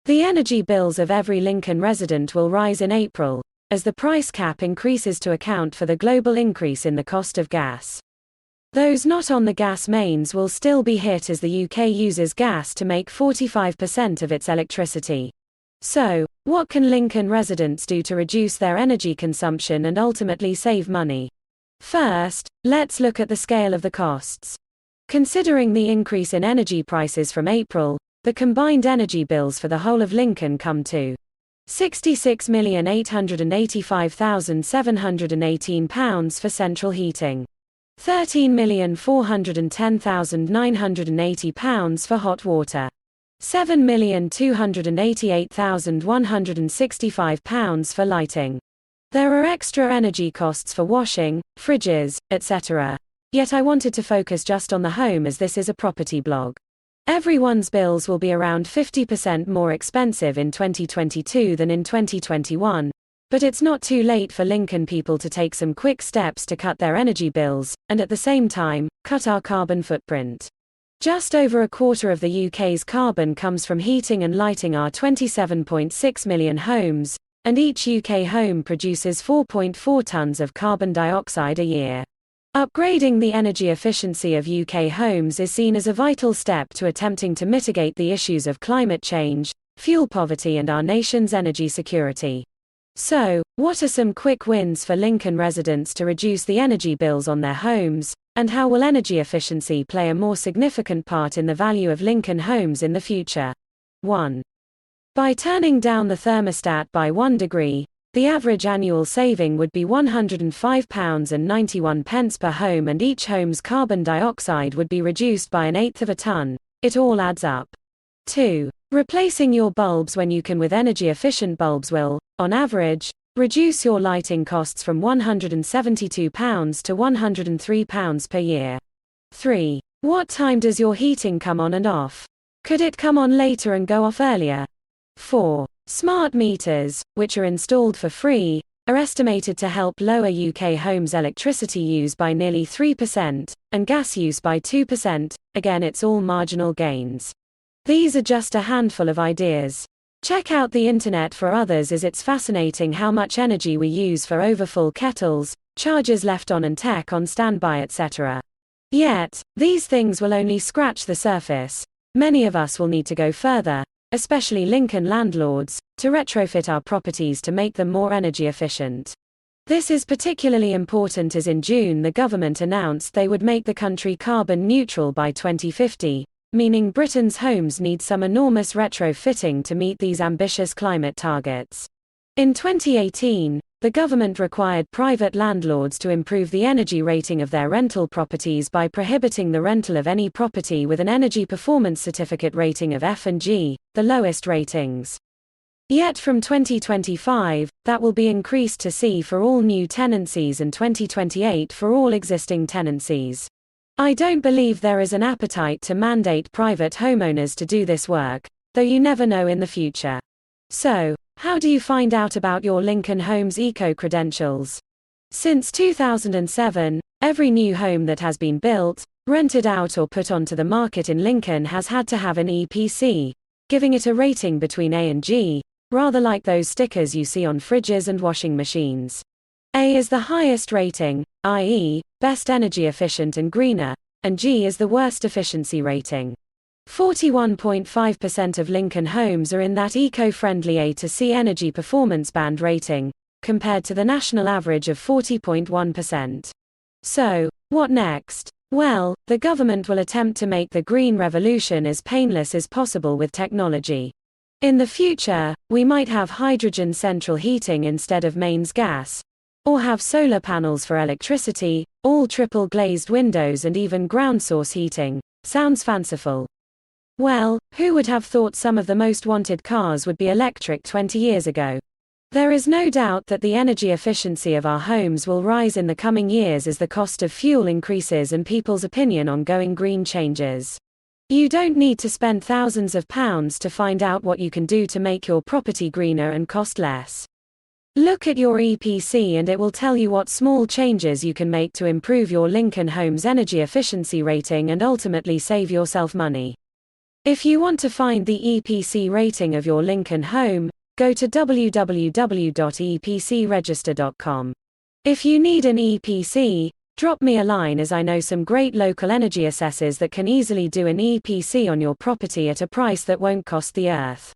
The energy bills of every Lincoln resident will rise in April, as the price cap increases to account for the global increase in the cost of gas. Those not on the gas mains will still be hit, as the UK uses gas to make 45% of its electricity. So, what can Lincoln residents do to reduce their energy consumption and ultimately save money? First, let's look at the scale of the costs. Considering the increase in energy prices from April, the combined energy bills for the whole of Lincoln come to £66,885,718 for central heating, £13,410,980 for hot water, £7,288,165 for lighting. There are extra energy costs for washing, fridges, etc. Yet I wanted to focus just on the home, as this is a property blog. Everyone's bills will be around 50% more expensive in 2022 than in 2021, but it's not too late for Lincoln people to take some quick steps to cut their energy bills, and at the same time, cut our carbon footprint. Just over a quarter of the UK's carbon comes from heating and lighting our 27.6 million homes, and each UK home produces 4.4 tons of carbon dioxide a year. Upgrading the energy efficiency of UK homes is seen as a vital step to attempting to mitigate the issues of climate change, fuel poverty, and our nation's energy security. So, what are some quick wins for Lincoln residents to reduce the energy bills on their homes, and how will energy efficiency play a more significant part in the value of Lincoln homes in the future? 1. By turning down the thermostat by 1 degree, the average annual saving would be £105.91 per home, and each home's carbon dioxide would be reduced by 1/8 of a ton. It all adds up. 2. Replacing your bulbs when you can with energy-efficient bulbs will, on average, reduce your lighting costs from £172 to £103 per year. 3. What time does your heating come on and off? Could it come on later and go off earlier? 4. Smart meters, which are installed for free, are estimated to help lower UK homes' electricity use by nearly 3%, and gas use by 2%. Again, it's all marginal gains. These are just a handful of ideas. Check out the internet for others, as it's fascinating how much energy we use for overfull kettles, chargers left on and tech on standby, etc. Yet, these things will only scratch the surface. Many of us will need to go further, especially Lincoln landlords, to retrofit our properties to make them more energy efficient. This is particularly important as in June the government announced they would make the country carbon neutral by 2050, meaning Britain's homes need some enormous retrofitting to meet these ambitious climate targets. In 2018, the government required private landlords to improve the energy rating of their rental properties by prohibiting the rental of any property with an Energy Performance Certificate rating of F and G, the lowest ratings. Yet from 2025, that will be increased to C for all new tenancies and 2028 for all existing tenancies. I don't believe there is an appetite to mandate private homeowners to do this work, though you never know in the future. So, how do you find out about your Lincoln Homes eco-credentials? Since 2007, every new home that has been built, rented out or put onto the market in Lincoln has had to have an EPC, giving it a rating between A and G, rather like those stickers you see on fridges and washing machines. A is the highest rating, i.e., best energy efficient and greener, and G is the worst efficiency rating. 41.5% of Lincoln homes are in that eco-friendly A to C energy performance band rating, compared to the national average of 40.1%. So, what next? Well, the government will attempt to make the green revolution as painless as possible with technology. In the future, we might have hydrogen central heating instead of mains gas, or have solar panels for electricity, all triple glazed windows, and even ground source heating. Sounds fanciful. Well, who would have thought some of the most wanted cars would be electric 20 years ago? There is no doubt that the energy efficiency of our homes will rise in the coming years as the cost of fuel increases and people's opinion on going green changes. You don't need to spend thousands of pounds to find out what you can do to make your property greener and cost less. Look at your EPC and it will tell you what small changes you can make to improve your Lincoln Homes energy efficiency rating and ultimately save yourself money. If you want to find the EPC rating of your Lincoln home, go to www.epcregister.com. If you need an EPC, drop me a line, as I know some great local energy assessors that can easily do an EPC on your property at a price that won't cost the earth.